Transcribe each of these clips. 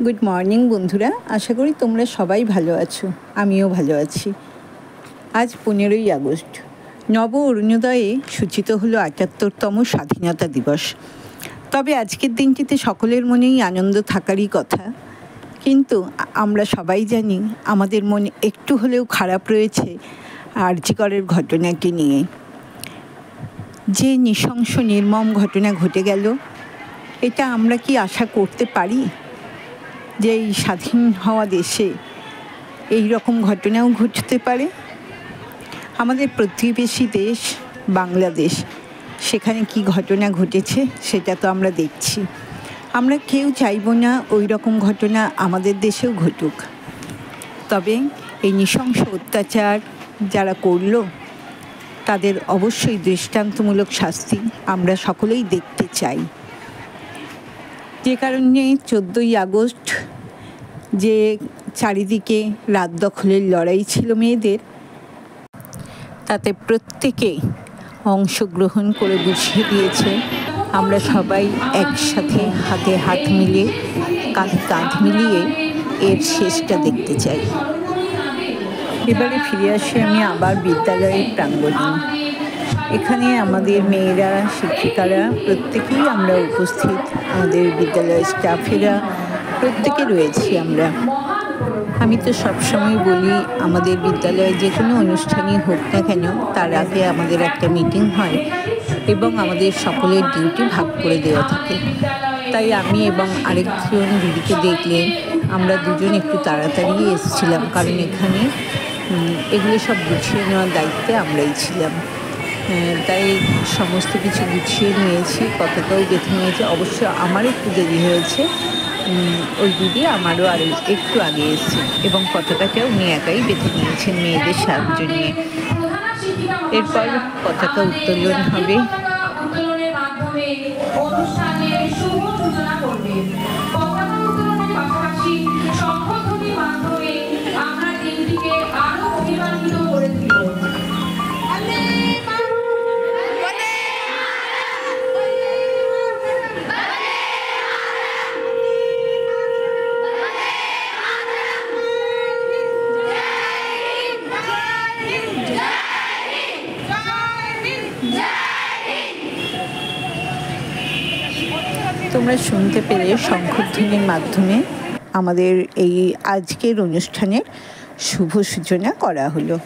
Good morning বন্ধুরা, আশা করি তোমরা সবাই ভালো আছো। আমিও ভালো আছি। আজ 15ই আগস্ট, নব অরুণোদয়ে সূচিত হলো ৭৮তম স্বাধীনতা দিবস। তবে আজকের দিনটিতে সকলের মনেই আনন্দ থাকারই কথা, কিন্তু আমরা সবাই জানি আমাদের মনে একটু হলেও খারাপ রয়েছে আর.জি. করের ঘটনাকে নিয়ে। যে নৃশংস নির্মম ঘটনা ঘটে গেল, এটা আমরা কি আশা করতে পারি যে এই স্বাধীন হওয়া দেশে এই রকম ঘটনাও ঘটতে পারে? আমাদের প্রতিবেশী দেশ বাংলাদেশ, সেখানে কি ঘটনা ঘটেছে সেটা তো আমরা দেখছি। আমরা কেউ চাইব না ওই রকম ঘটনা আমাদের দেশেও ঘটুক। তবে এই নৃশংস অত্যাচার যারা করলো তাদের অবশ্যই দৃষ্টান্তমূলক শাস্তি আমরা সকলেই দেখতে চাই। যে কারণে 14ই আগস্ট যে চারিদিকে রাত দখলের লড়াই ছিল মেয়েদের, তাতে প্রত্যেকে অংশগ্রহণ করে বুঝিয়ে দিয়েছে আমরা সবাই একসাথে হাতে হাত মিলিয়ে কাঁধে কাঁধ মিলিয়ে এর শেষটা দেখতে চাই। এবারে ফিরে আসি আমি আবার বিদ্যালয়ের প্রাঙ্গণে। এখানে আমাদের মেয়েরা, শিক্ষিকারা প্রত্যেকেই আমরা উপস্থিত, আমাদের বিদ্যালয়ের স্টাফেরা প্রত্যেকে রয়েছি আমরা। আমি তো সবসময় বলি, আমাদের বিদ্যালয়ে যে কোনো অনুষ্ঠানই হোক না কেন, তার আগে আমাদের একটা মিটিং হয় এবং আমাদের সকলের ডিউটি ভাগ করে দেওয়া থাকে। তাই আমি এবং আরেকজন দিদিকে দেখলে আমরা দুজন একটু তাড়াতাড়ি এসেছিলাম, কারণ এখানে এগুলো সব গুছিয়ে নেওয়ার দায়িত্বে আমরাই ছিলাম। তাই সমস্ত কিছু গুছিয়ে নিয়েছি, পতাকাও বেঁধে নিয়েছি। অবশ্য আমার একটু দেরি হয়েছে, ওই দিদি আমারও আর একটু আগে এসেছে এবং পতাকাটাও উনি একাই বেঁধে নিয়েছেন মেয়েদের সাহায্য নিয়ে। এরপর পতাকা উত্তোলন হবে। তোমরা শুনতে পেরে শঙ্খধ্বনির মাধ্যমে আমাদের এই আজকের অনুষ্ঠানের শুভ সূচনা করা হলো।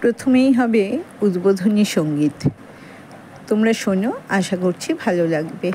প্রথমেই হবে উদ্বোধনী সঙ্গীত। তোমরা শোনো, আশা করছি ভালো লাগবে।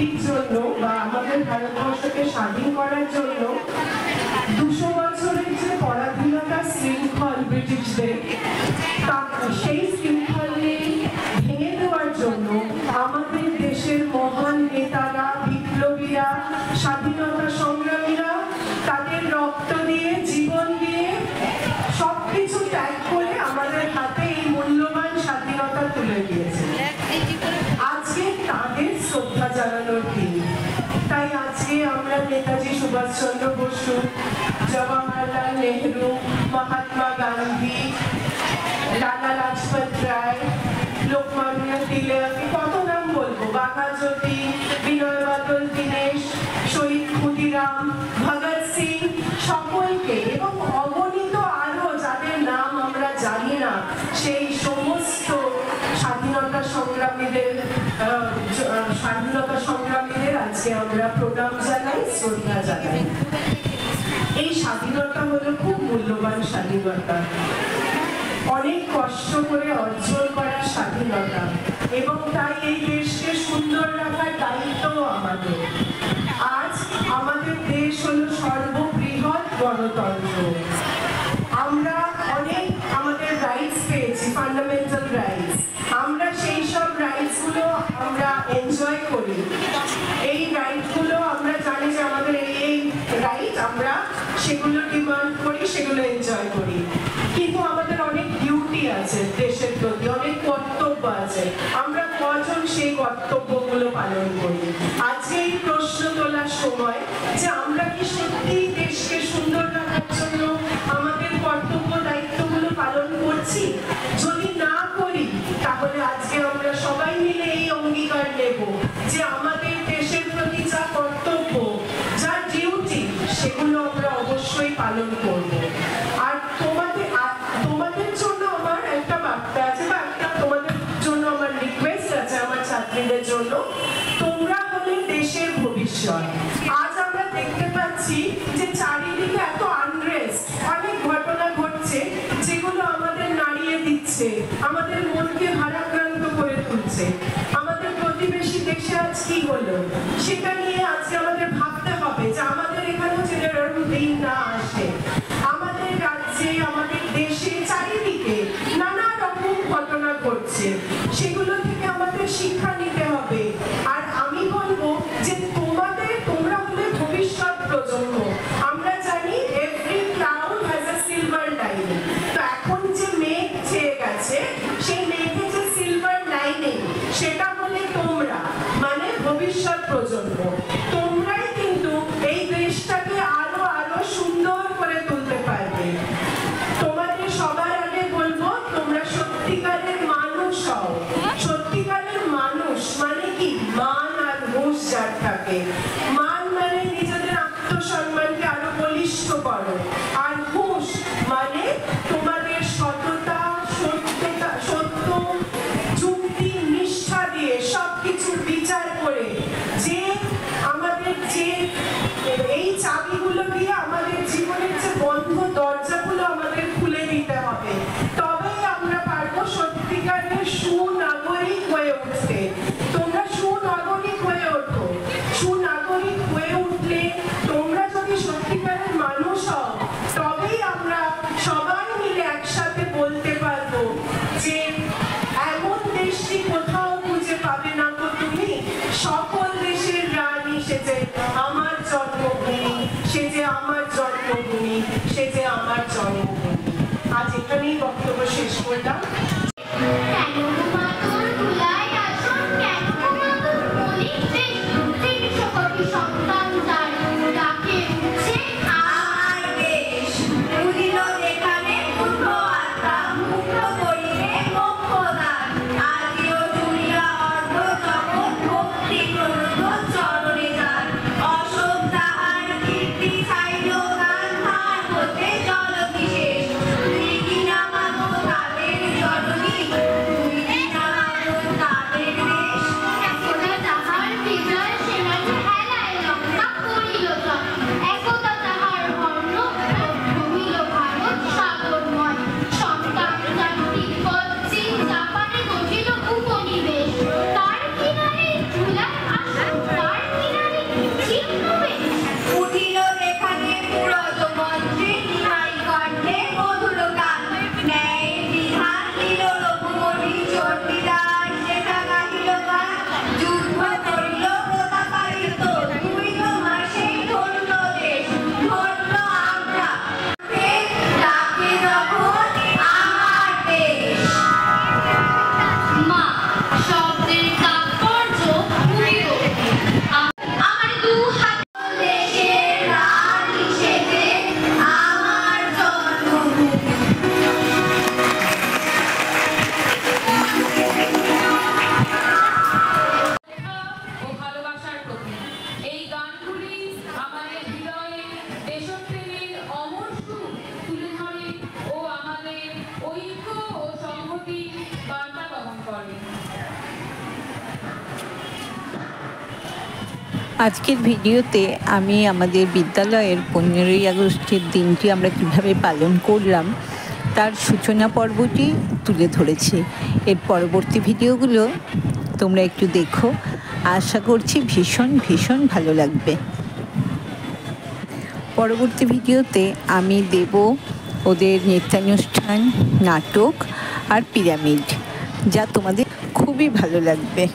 মুক্তির জন্য বা আমাদের ভারতবর্ষকে স্বাধীন করার জন্য 200 বছরের যে পরাধীনতা শৃঙ্খল ব্রিটিশদের, সেই শৃঙ্খলকে ভেঙে দেওয়ার জন্য আমাদের দেশের মহান নেতারা, বিপ্লবীরা, স্বাধীনতা সংগ্রামীরা তাদের রক্ত দিয়ে, জীবন দিয়ে, সবকিছু ত্যাগ করে আমাদের হাতে এই মূল্যবান স্বাধীনতা তুলে দিয়েছে। আজকে তাদের শ্রদ্ধা জানানোর দিন। তাই আজকে আমরা নেতাজি সুভাষচন্দ্র বসু, জওহরলাল নেহরু, মহাত্মা গান্ধী, লালা লাজপত রায়, লোকমান্য তিলক, কত নাম বলবো, বাঘাযতীন, বিনয় বাদল দীনেশ, শহীদ ক্ষুদিরাম, ভগৎ সিং, সকলকে এবং অগণিত আরো যাদের নাম আমরা জানি না, সেই সমস্ত স্বাধীনতা সংগ্রামীদের আজকে আমরা প্রণাম জানাই, শ্রদ্ধা জানাই। এই স্বাধীনতা হলো খুব মূল্যবান স্বাধীনতা, অনেক কষ্ট করে অর্জন করা স্বাধীনতা, এবং তাই এই দেশকে সুন্দর রাখার দায়িত্ব আমাদের। আজ আমাদের দেশ হলো সর্ববৃহৎ গণতন্ত্র। আমরা অনেক আমাদের রাইটস পেয়েছি, ফান্ডামেন্টাল রাইটস। আমরা সেই সব রাইটসগুলো আমরা এনজয় করি। এই রাইটগুলো আমরা জানি যে আমাদের এই রাইট, আমরা সেগুলো ডিমান্ড করি, সেগুলো এনজয় করি। কিন্তু আমাদের অনেক ডিউটি আছে দেশের প্রতি, অনেক কর্তব্য আছে। আমরা কজন সেই কর্তব্যগুলো পালন করি? আজকে এই প্রশ্ন তোলার সময় যে আমরা কি সত্যি দেশকে সুন্দর রাখার জন্য আমাদের কর্তব্য দায়িত্বগুলো পালন করছি? যদি না করি তাহলে আজকে আমরা সবাই মিলে এই অঙ্গীকার নেব যে আমাদের দেশের প্রতি যা কর্তব্য, যা ডিউটি, সেগুলো আমরা অবশ্যই পালন করব। আর তোমাদের জন্য আমার একটা বার্তা আছে, বা তোমাদের জন্য আমার রিকোয়েস্ট আছে, আমার ছাত্রীদের জন্য। তোমরা হলে দেশের ভবিষ্যৎ। আজ আমরা দেখতে পাচ্ছি যে চারিদিকে এত আনরেস্ট, অনেক ঘটনা ঘটছে যেগুলো আমাদের নাড়িয়ে দিচ্ছে, আমাদের মনকে ভারাক্রান্ত করে তুলছে। আমাদের প্রতিবেশী দেশে আজ কি হলো সেটা নিয়ে আজকে আমাদের ভাবতে হবে যে আমাদের এখানেও যেন এরকম দিন না আসে। আমাদের রাজ্যে, আমাদের দেশে চারিদিকে নানা রকম ঘটনা ঘটছে, সেগুলো থেকে আমাদের শিক্ষা নিতে হবে। আর আমি বলবো যে তোমরা হলে ভবিষ্যৎ প্রজন্ম। আমরা জানি every cloud has a silver lining. তো এখন যে মেঘ ছেয়ে গেছে, সেই মেঘে যে সিলভার লাইনিং, সেটা হলে তোমরা, মানে ভবিষ্যৎ প্রজন্ম। তোমরাই কিন্তু এই দেশটাকে আরো আরো সুন্দর করে তুলতে পারবে। তোমাদের সবার আগে বলবো, তোমরা সত্যিকারের মানুষ হও। সত্যিকারের মানুষ মানে কি? মান আর হুঁশ যার থাকে। মান মানে নিজেদের আত্মসম্মানকে আরো বলিষ্ঠ করো, আর হুঁশ মানে তোমাদের সততা, সত্য, যুক্তি, নিষ্ঠা দিয়ে সবকিছু বিচার করে যে আমাদের যে এই চাবিগুলো দিয়ে আমাদের জীবনের যে বন্ধ দরজাগুলো আমাদের খুলে দিতে হবে, তবেই আমরা পারবো সত্যিকারের সুনাগরিক হয়ে উঠতে। তোমরা সুনাগরিক হয়ে ওঠো। সুনাগরিক হয়ে উঠলে, তোমরা যদি সত্যিকারের মানুষ হও, তবেই আমরা সবাই মিলে একসাথে বলতে পারবো যে এমন দেশটি কোথাও খুঁজে পাবে না তো তুমি। সকল দেশের রানী সে যে আমার জন্মভূমি, সে যে আমার জন্মভূমি, সে যে আমার জন্মভূমি। আজ এখানেই বক্তব্য শেষ করলাম। জল আজকের ভিডিওতে আমি আমাদের বিদ্যালয়ের 15ই আগস্টের দিনটি আমরা কিভাবে পালন করলাম তার সূচনা পর্বটি তুলে ধরেছি। এর পরবর্তী ভিডিওগুলো তোমরা একটু দেখো, আশা করছি ভীষণ ভীষণ ভালো লাগবে। পরবর্তী ভিডিওতে আমি দেব ওদের নৃত্যানুষ্ঠান, নাটক আর পিরামিড, যা তোমাদের খুবই ভালো লাগবে।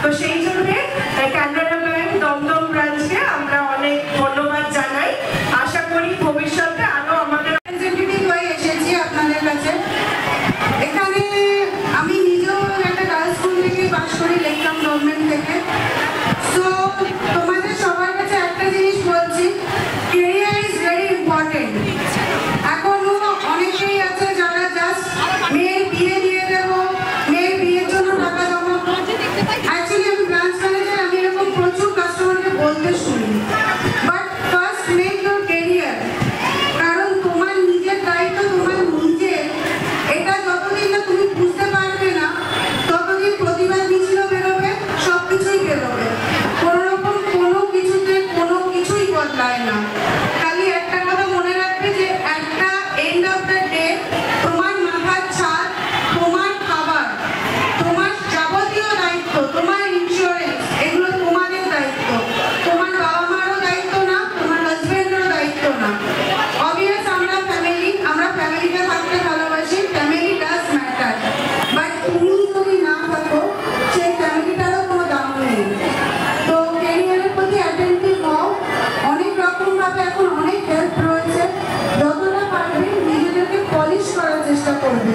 তো সেই জন্য কানাড়া ব্যাংক দমদম ব্রাঞ্চকে আমরা অনেক ধন্যবাদ জানাই। আশা করি ভবিষ্যতে আরো আমাদের রিপ্রেজেন্টেটিভ হয়ে এসেছি আপনাদের কাছে। এখানে আমি নিজেও একটা গার্লস স্কুল থেকে পাস করি, লেকটাউন গভর্নমেন্ট থেকে। সো তোমাদের সবার কাছে একটা জিনিস বলছি, ক্যারিয়ার ইজ ভেরি ইম্পর্টেন্ট। এখনো অনেকেই আছে যারা জাস্ট মেয়ের বিয়ে দিয়ে দেবো, মেয়ের বিয়ের জন্য টাকা জমা। অ্যাকচুয়ালি আমি ব্রাঞ্চ ম্যানেজার, আমি এরকম প্রচুর কাস্টমারকে বলতে শুনি। But first make your career, কারণ তোমার নিজের দায়িত্ব তোমার নিজের। এটা যতদিন না তুমি বুঝতে পারবে না ততদিন প্রতিবাদ মিছিলও বেরোবে, সব কিছুই বেরোবে, কোনো রকম কোনো কিছুতে কোনো কিছুই বদলায় না। খালি একটা কথা মনে রাখবে যে একটা এন্ড অফ দ্য ডে তোমার মাথার ছাদ, তোমার খাবার, তোমার যাবতীয় দায়িত্ব, তোমার ইন্স্যুরেন্স, এগুলো তোমাদের দায়িত্ব। তোমার বাবা মারও দায়িত্ব না, তোমার হাজবেন্ডেরও দায়িত্ব না। অবভিয়াস আমরা ফ্যামিলি, আমরা ফ্যামিলিকে থাকতে ভালোবাসি, ফ্যামিলি ডাজ ম্যাটার। বাট তুমি যদি না থাকো সেই ফ্যামিলিটারও কোনো দাম নেই। তো ক্যারিয়ারের প্রতি অ্যাটেন্টিভ হও। অনেক রকমভাবে এখন অনেক হেল্প রয়েছে, যতটা পারবে নিজেদেরকে পলিশ করার চেষ্টা করবে।